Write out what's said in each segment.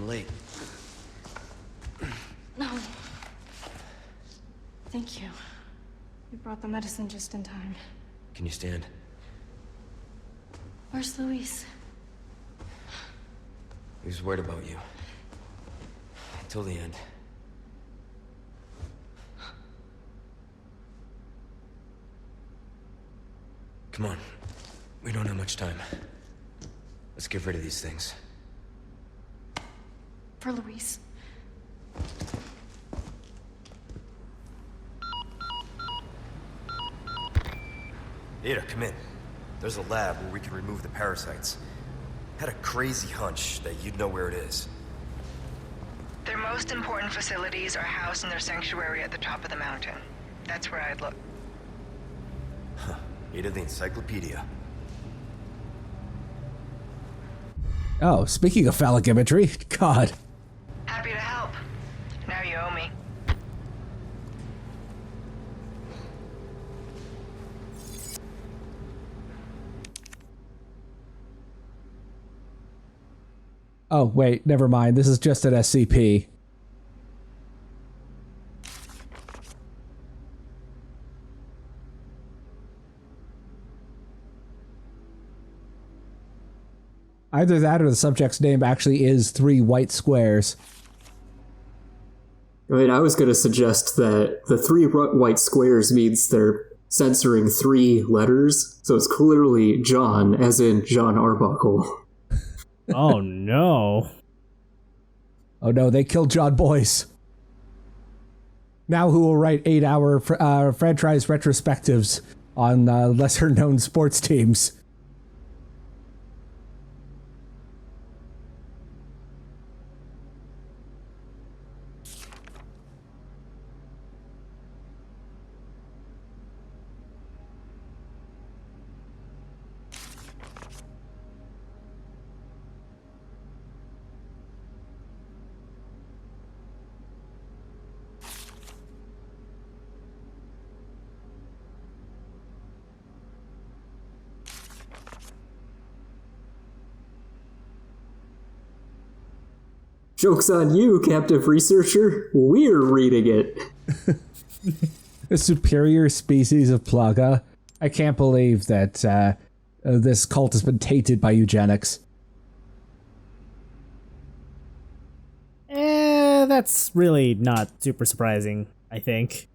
I'm late. No. Thank you. You brought the medicine just in time. Can you stand? Where's Luis? He was worried about you. Until the end. Come on. We don't have much time. Let's get rid of these things. For Luis. Ada, come in. There's a lab where we can remove the parasites. Had a crazy hunch that you'd know where it is. Their most important facilities are housed in their sanctuary at the top of the mountain. That's where I'd look. Huh. Ada the encyclopedia. Oh, speaking of phallic imagery, God. Happy to help. Now you owe me. Oh, wait, never mind. This is just an SCP. Either that or the subject's name actually is 3 white squares. I mean, I was going to suggest that the 3 white squares means they're censoring 3 letters, so it's clearly John, as in John Arbuckle. Oh no. Oh no, they killed John Boyce. Now who will write 8-hour franchise retrospectives on lesser-known sports teams? Joke's on you, captive researcher. We're reading it. A superior species of Plaga. I can't believe that this cult has been tainted by eugenics. That's really not super surprising, I think.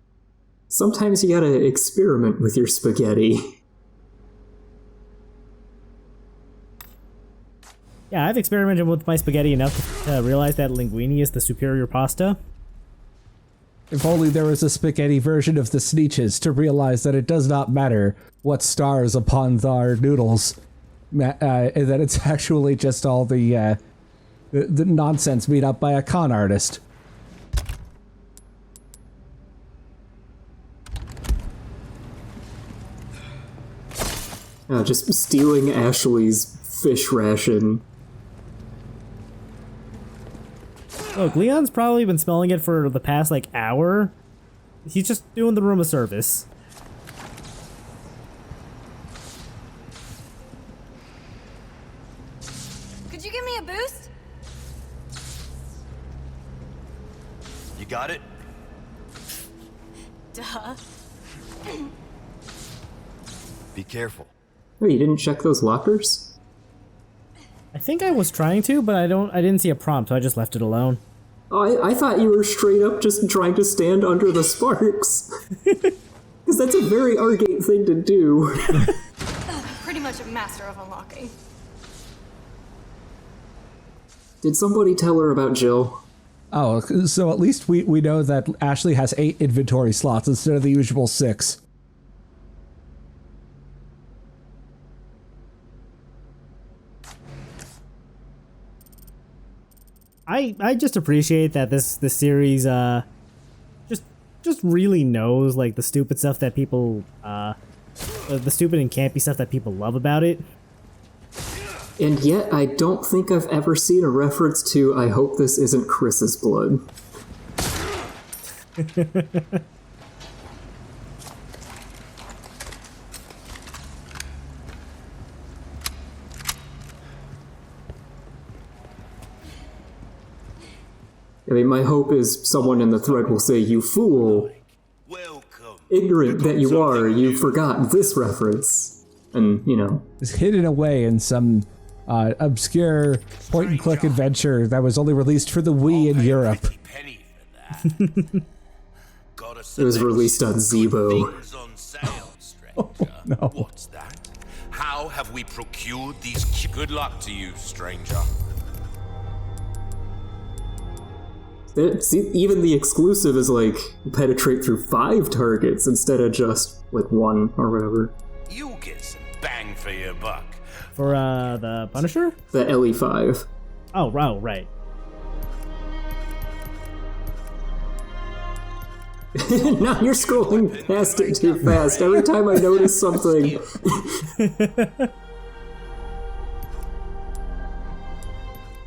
Sometimes you gotta experiment with your spaghetti. Yeah, I've experimented with my spaghetti enough to realize that linguine is the superior pasta. If only there was a spaghetti version of the Sneetches to realize that it does not matter what stars upon our noodles, that it's actually just all the nonsense made up by a con artist. Just stealing Ashley's fish ration. Look, Leon's probably been smelling it for the past, like, hour. He's just doing the room a service. Could you give me a boost? You got it? Duh. Be careful. Oh, you didn't check those lockers? I think I was trying to, but I didn't see a prompt, so I just left it alone. Oh, I thought you were straight up just trying to stand under the sparks. Because that's a very Argate thing to do. Pretty much a master of unlocking. Did somebody tell her about Jill? Oh, so at least we know that Ashley has 8 inventory slots instead of the usual 6. I just appreciate that this series just really knows, like, the stupid stuff that people the stupid and campy stuff that people love about it. And yet, I don't think I've ever seen a reference to "I hope this isn't Chris's blood." mean, my hope is someone in the thread will say, "You fool! Ignorant that you are, you forgot this reference." And, you know. It's hidden away in some obscure point-and-click adventure that was only released for the Wii in Europe. It was released on Zebo. Oh, no. What's that? How have we procured these? Good luck to you, stranger. See, even the exclusive is like penetrate through 5 targets instead of just like 1 or whatever. You'll get some bang for your buck. For the Punisher? The LE5. Oh, right. Now you're scrolling past it too fast. Every time I notice something.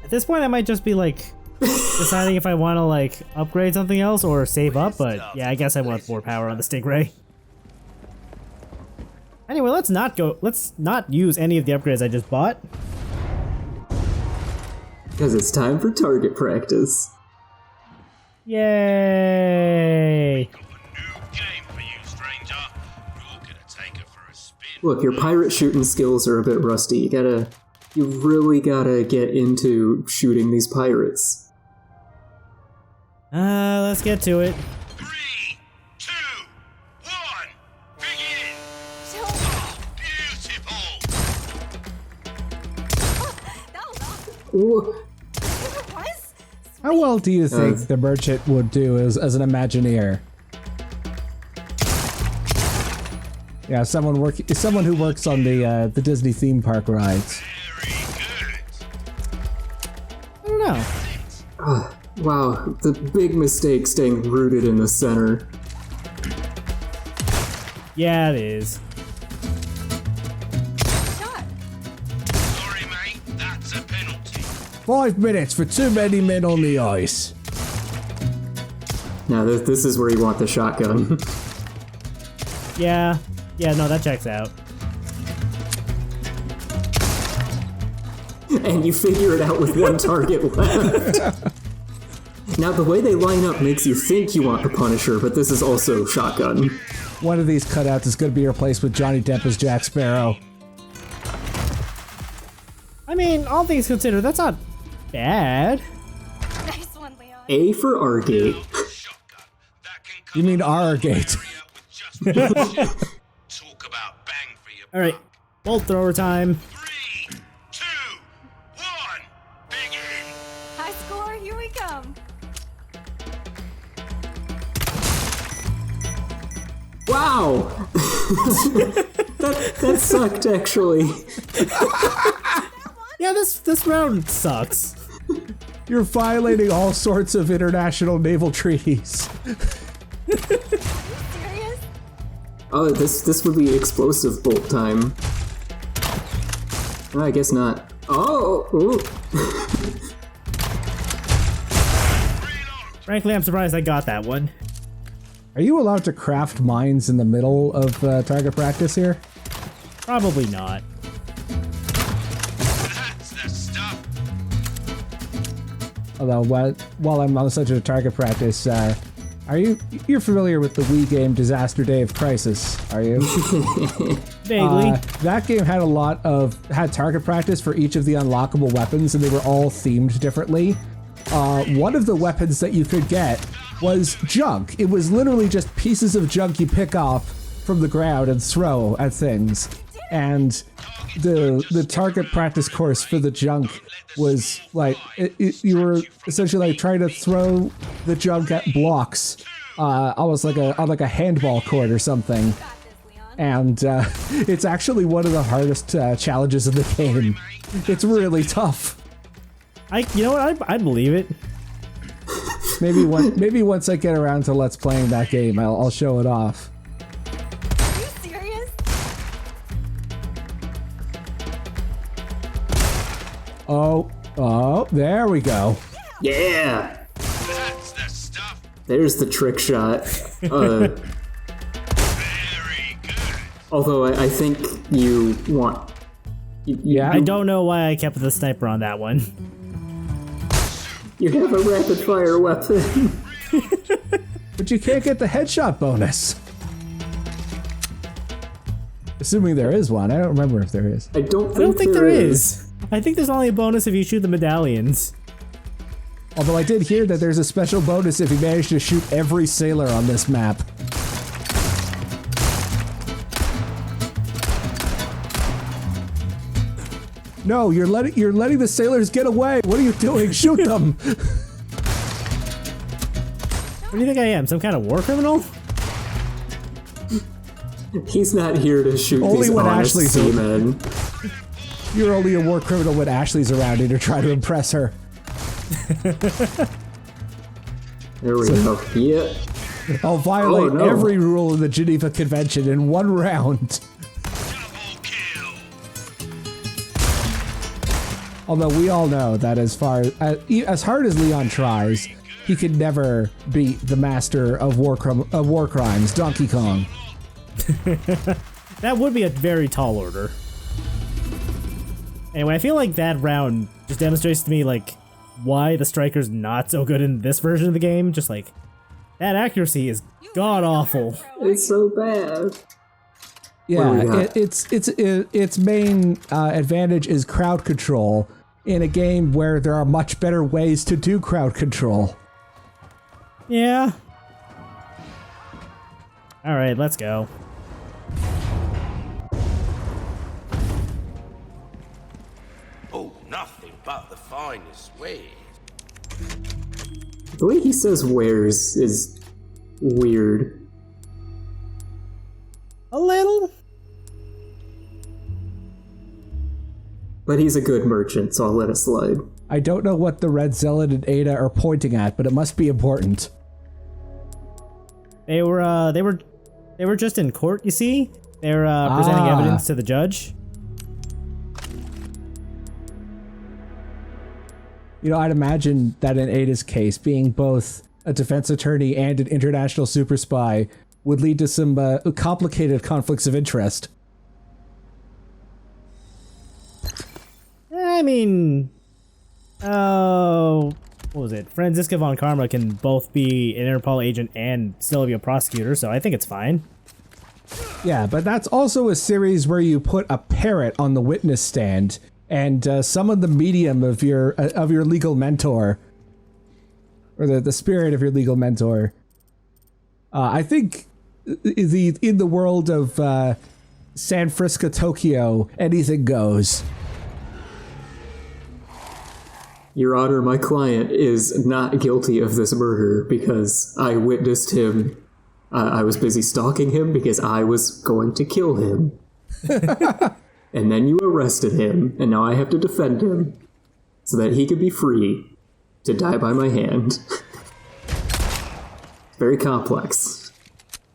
At this point, I might just be like deciding if I want to like upgrade something else or save up, but yeah, I guess I want more power on the Stingray. Anyway, let's not use any of the upgrades I just bought. Because it's time for target practice. Yay! Look, your pirate shooting skills are a bit rusty. You really gotta get into shooting these pirates. Let's get to it. 3, 2, 1, begin! Beautiful! That was awesome. Ooh. It was? How well do you think the merchant would do as an Imagineer? Yeah, someone who works on the Disney theme park rides. I don't know. Wow, the big mistake staying rooted in the center. Yeah, it is. Shot. Sorry, mate, that's a penalty. 5 minutes for too many men on the ice. Now this is where you want the shotgun. Yeah, no, that checks out. And you figure it out with 1 target left. Now the way they line up makes you think you want the Punisher, but this is also shotgun. One of these cutouts is going to be replaced with Johnny Depp as Jack Sparrow. I mean, all things considered, that's not bad. Nice one, Leon. A for Argate. You mean Argate? Talk about bang for your All right, bolt thrower time. 3, 2, 1, begin! High score, here we come. Wow! that sucked, actually. Yeah, this round sucks. You're violating all sorts of international naval treaties. Serious? Oh, this would be explosive bolt time. Oh, I guess not. Oh! Ooh. Frankly, I'm surprised I got that one. Are you allowed to craft mines in the middle of target practice here? Probably not. That's the stuff. Although, while I'm on the subject of target practice, you're familiar with the Wii game Disaster Day of Crisis, are you? Vaguely. That game had target practice for each of the unlockable weapons, and they were all themed differently. One of the weapons that you could get was junk. It was literally just pieces of junk you pick up from the ground and throw at things. And the target practice course for the junk was like you were essentially like trying to throw the junk at blocks, almost like on a handball court or something. And it's actually one of the hardest challenges in the game. It's really tough. You know what? I believe it. Maybe once I get around to let's playing that game, I'll show it off. Are you serious? Oh, there we go. Yeah! That's the stuff. There's the trick shot. Very good. Although I think you want... Yeah. I don't know why I kept the sniper on that one. You have a rapid fire weapon. But you can't get the headshot bonus. Assuming there is one. I don't remember if there is. I don't I don't think there there is. I think there's only a bonus if you shoot the medallions. Although I did hear that there's a special bonus if you manage to shoot every sailor on this map. No, you're letting the sailors get away. What are you doing? Shoot them. What do you think I am? Some kind of war criminal? He's not here to shoot Only these when honest Ashley's seamen. You're only a war criminal when Ashley's around and you're trying to impress her. There we go. Yeah. I'll violate Oh, no. every rule of the Geneva Convention in one round. Although we all know that as hard as Leon tries, he could never beat the master of war crimes, Donkey Kong. That would be a very tall order. Anyway, I feel like that round just demonstrates to me, like, why the striker's not so good in this version of the game. Just like, that accuracy is god-awful. It's so bad. Yeah, its main advantage is crowd control in a game where there are much better ways to do crowd control. Yeah. Alright, let's go. Oh, nothing but the finest ways. The way he says wares is weird. A little? But he's a good merchant, so I'll let it slide. I don't know what the Red Zealot and Ada are pointing at, but it must be important. They were just in court, you see? They were presenting evidence to the judge. You know, I'd imagine that in Ada's case, being both a defense attorney and an international super spy would lead to some complicated conflicts of interest. I mean, what was it? Franziska von Karma can both be an Interpol agent and still be a prosecutor, so I think it's fine. Yeah, but that's also a series where you put a parrot on the witness stand and summon the medium of your legal mentor, or the spirit of your legal mentor. I think in the world of San Francisco, Tokyo, anything goes. Your Honor, my client is not guilty of this murder because I witnessed him. I was busy stalking him because I was going to kill him. And then you arrested him, and now I have to defend him so that he could be free to die by my hand. Very complex.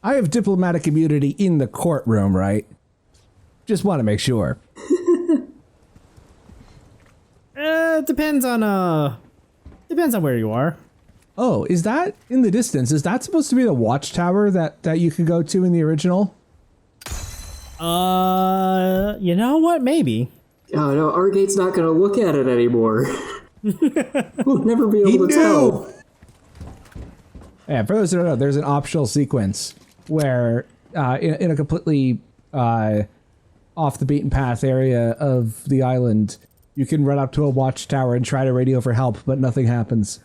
I have diplomatic immunity in the courtroom, right? Just want to make sure. Depends on where you are. Oh, is that in the distance? Is that supposed to be the watchtower that you could go to in the original? You know what? Maybe. Oh no, Argate's not gonna look at it anymore. We'll never be able to tell. Yeah, for those who don't know, there's an optional sequence where in a completely off the beaten path area of the island, you can run up to a watchtower and try to radio for help, but nothing happens.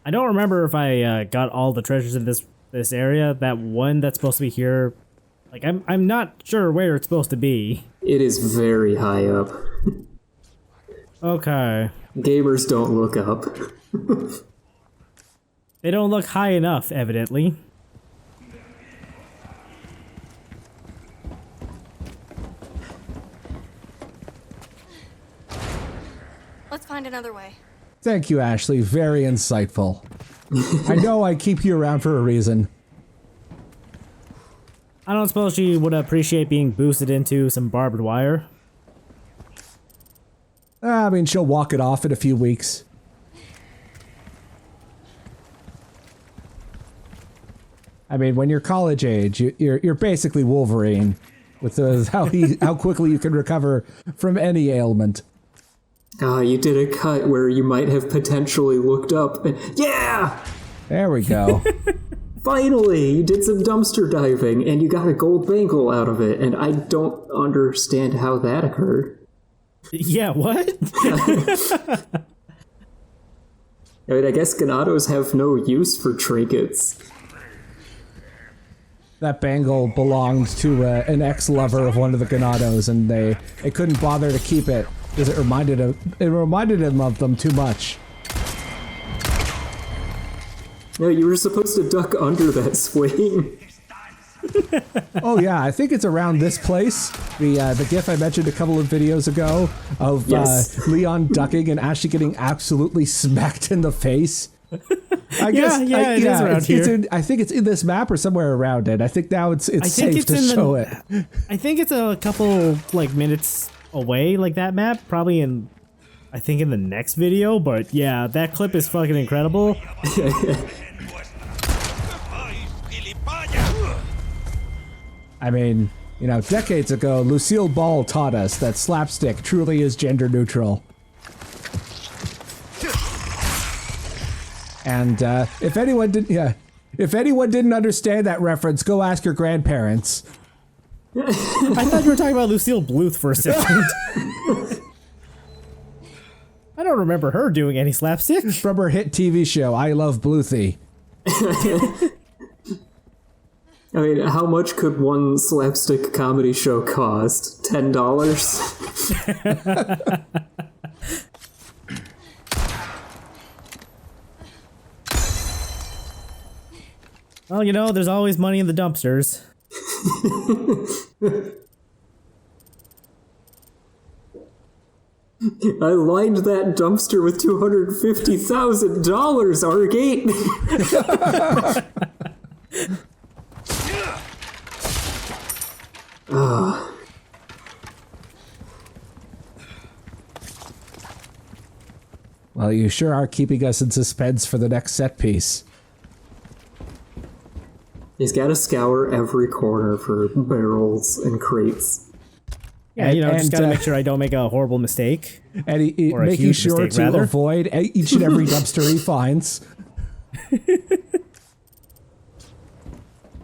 I don't remember if I got all the treasures in this area. That one that's supposed to be here, like I'm not sure where it's supposed to be. It is very high up. Okay. Gamers don't look up. They don't look high enough, evidently. Let's find another way. Thank you, Ashley. Very insightful. I know I keep you around for a reason. I don't suppose she would appreciate being boosted into some barbed wire. I mean, she'll walk it off in a few weeks. I mean, when you're college age, you're basically Wolverine with how quickly you can recover from any ailment. You did a cut where you might have potentially looked up and, yeah! There we go. Finally, you did some dumpster diving and you got a gold bangle out of it, and I don't understand how that occurred. Yeah, what? I mean, I guess Ganados have no use for trinkets. That bangle belonged to an ex-lover of one of the Ganados, and they couldn't bother to keep it because it reminded him of them too much. No, you were supposed to duck under that swing. Oh yeah, I think it's around this place. The GIF I mentioned a couple of videos ago of Yes. Leon ducking and Ashley getting absolutely smacked in the face. I guess, it is around here. I think it's in this map or somewhere around it. I think now it's safe to show it. I think it's a couple like minutes away, like that map, probably in the next video. But yeah, that clip is fucking incredible. I mean, decades ago, Lucille Ball taught us that slapstick truly is gender neutral. And if anyone didn't understand that reference, go ask your grandparents. I thought you were talking about Lucille Bluth for a second. I don't remember her doing any slapstick. From her hit TV show, I Love Bluthy. I mean, how much could one slapstick comedy show cost? $10? Well, there's always money in the dumpsters. I lined that dumpster with $250,000, Argate! Well, you sure are keeping us in suspense for the next set piece. He's got to scour every corner for barrels and crates. Yeah, just gotta make sure I don't make a horrible mistake. And he Or a making huge sure mistake, to rather. avoid each and every dumpster he finds.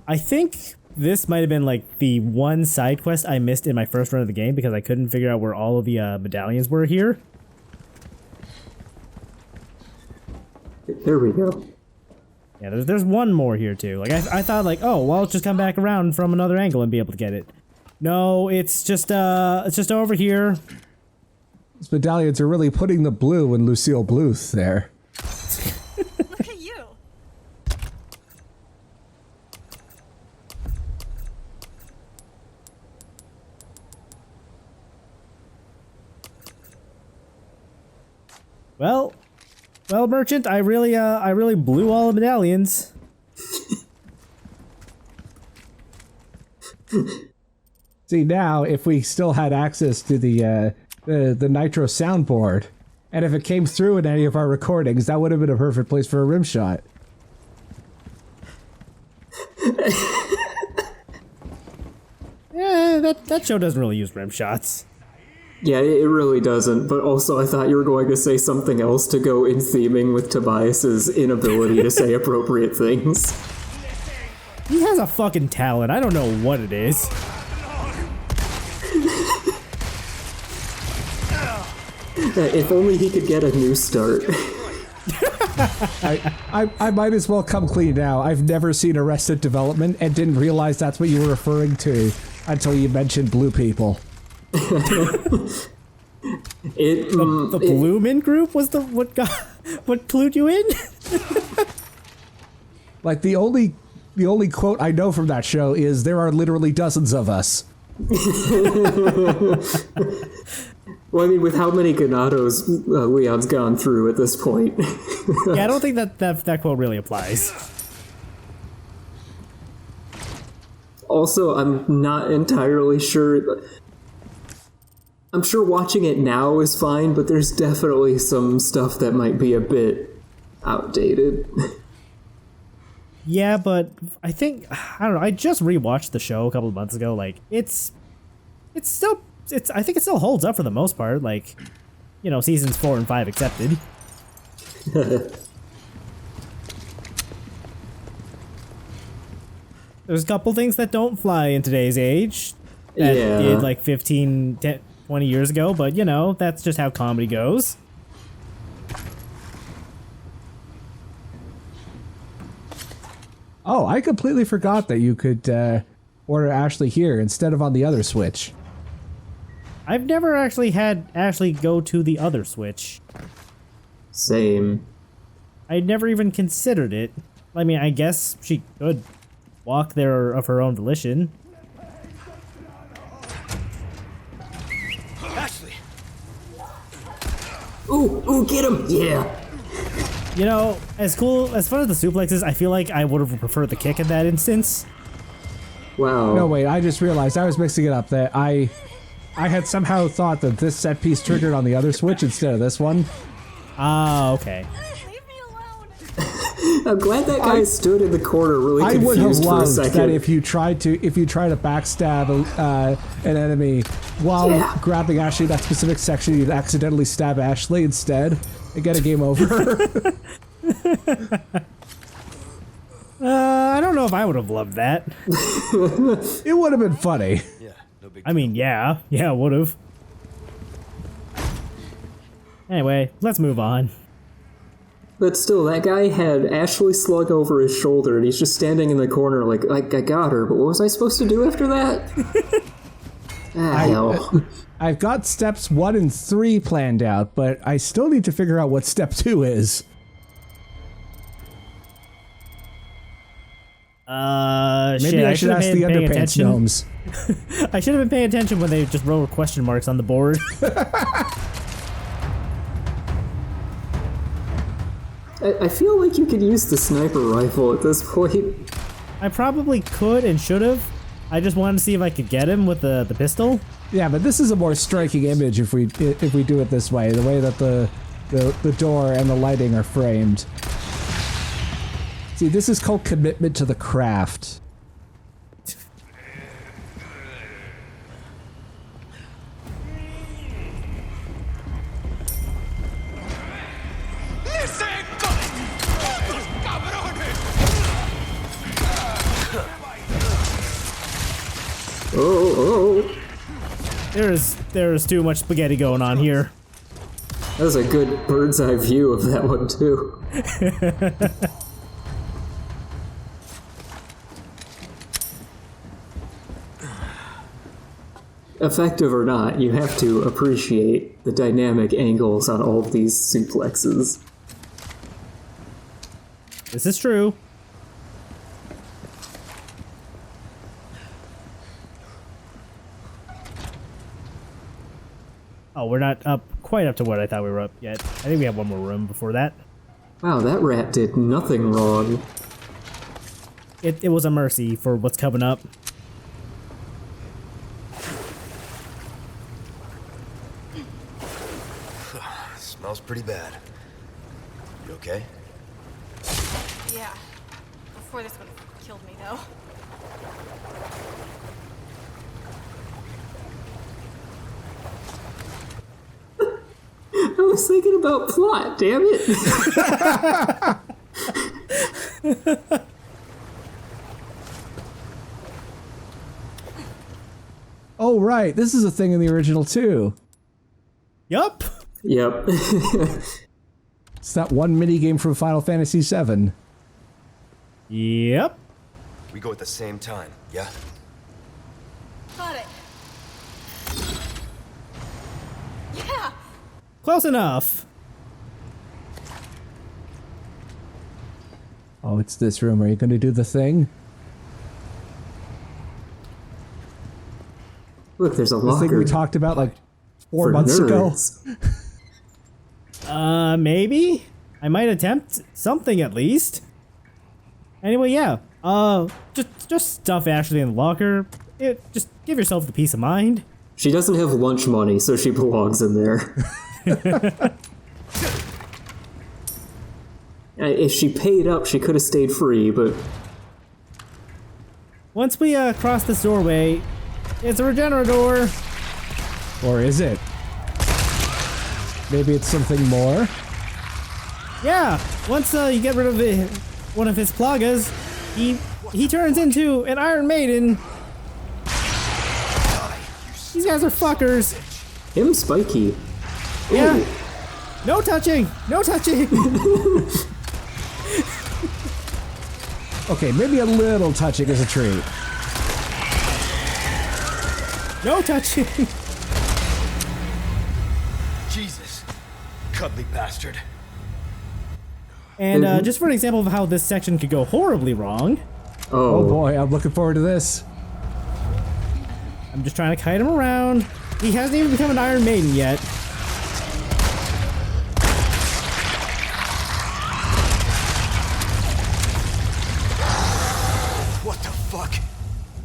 I think this might have been like the one side quest I missed in my first run of the game because I couldn't figure out where all of the medallions were here. There we go. Yeah, there's one more here too. Like I thought, like, oh, well, I'll just come back around from another angle and be able to get it. No, it's just over here. These medallions are really putting the blue in Lucille Bluth there. Look at you. Well, merchant, I really blew all the medallions. See, now, if we still had access to the Nitro soundboard, and if it came through in any of our recordings, that would have been a perfect place for a rim shot. Yeah, that show doesn't really use rim shots. Yeah, it really doesn't, but also I thought you were going to say something else to go in theming with Tobias's inability to say appropriate things. He has a fucking talent. I don't know what it is. If only he could get a new start. I might as well come clean now. I've never seen Arrested Development and didn't realize that's what you were referring to until you mentioned blue people. The Blue Mint Group was what clued you in? Like the only quote I know from that show is "There are literally dozens of us." Well, I mean, with how many Ganados Leon's gone through at this point. Yeah, I don't think that quote really applies. Also, I'm not entirely sure. I'm sure watching it now is fine, but there's definitely some stuff that might be a bit outdated. Yeah, but I think, I don't know, I just rewatched the show a couple of months ago. Like, I think it still holds up for the most part. Like, you know, seasons 4 and 5 accepted. There's a couple things that don't fly in today's age that did like 15, 10, 20 years ago, but you know, that's just how comedy goes. Oh, I completely forgot that you could order Ashley here instead of on the other Switch. I've never actually had Ashley go to the other Switch. Same. I never even considered it. I mean, I guess she could walk there of her own volition. Ashley! Ooh, get him! Yeah. You know, as fun as the suplexes, I feel like I would have preferred the kick in that instance. Wow. No, wait, I just realized I was mixing it up. That I had somehow thought that this set piece triggered on the other Switch instead of this one. Ah, okay. Leave me alone. I'm glad that guy stood in the corner really I would have confused for a loved second. that if you try to backstab an enemy while grabbing Ashley in that specific section, you'd accidentally stab Ashley instead and get a game over. I don't know if I would have loved that. It would have been funny. Yeah, no big I mean, yeah, would have. Anyway, let's move on. But still, that guy had Ashley slung over his shoulder, and he's just standing in the corner like I got her, but what was I supposed to do after that? Hell. I've got steps 1 and 3 planned out, but I still need to figure out what step 2 is. Maybe Shit, I should ask the underpants gnomes. I should have been paying attention when they just wrote question marks on the board. I feel like you could use the sniper rifle at this point. I probably could and should have. I just wanted to see if I could get him with the pistol. Yeah, but this is a more striking image if we do it this way, the way that the door and the lighting are framed. See, this is called commitment to the craft. Oh. There's too much spaghetti going on here. That was a good bird's eye view of that one, too. Effective or not, you have to appreciate the dynamic angles on all of these suplexes. This is true. Oh, we're not quite up to what I thought we were up yet. I think we have one more room before that. Wow, that rat did nothing wrong. It was a mercy for what's coming up. Smells pretty bad. You okay? Yeah. Before this one killed me, though. I was thinking about plot, damn it. Oh, right. This is a thing in the original, too. Yup. Yep. It's that one minigame from Final Fantasy VII. Yep. We go at the same time, yeah? Got it. Yeah. Close enough. Oh, it's this room. Are you going to do the thing? Look, there's a The locker. thing we talked about like 4 for months ago? nerds. Maybe? I might attempt something at least. Anyway, yeah. Just stuff Ashley in the locker. Just give yourself the peace of mind. She doesn't have lunch money, so she belongs in there. If she paid up, she could have stayed free, but Once we cross this doorway, it's a regenerator. Or is it? Maybe it's something more? Yeah, once you get rid of one of his plagas, he turns into an Iron Maiden. These guys are fuckers. him spiky. Yeah. Ooh. No touching! No touching! Okay, maybe a little touching is a treat. No touching! Jesus. Cuddly bastard. And just for an example of how this section could go horribly wrong, Oh boy, I'm looking forward to this. I'm just trying to kite him around. He hasn't even become an Iron Maiden yet. What the fuck?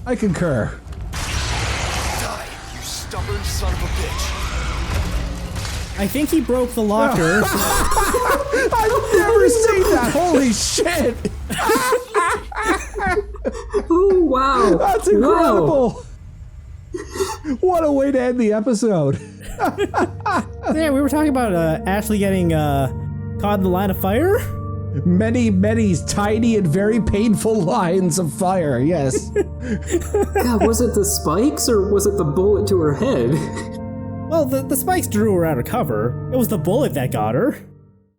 I concur. Die, you stubborn son of a bitch. I think he broke the locker. I've never seen that! Holy shit! Oh, wow. That's incredible! What a way to end the episode. Yeah, we were talking about Ashley getting caught in the line of fire. Many, many tiny and very painful lines of fire, yes. God, was it the spikes or was it the bullet to her head? Well, the spikes drew her out of cover. It was the bullet that got her.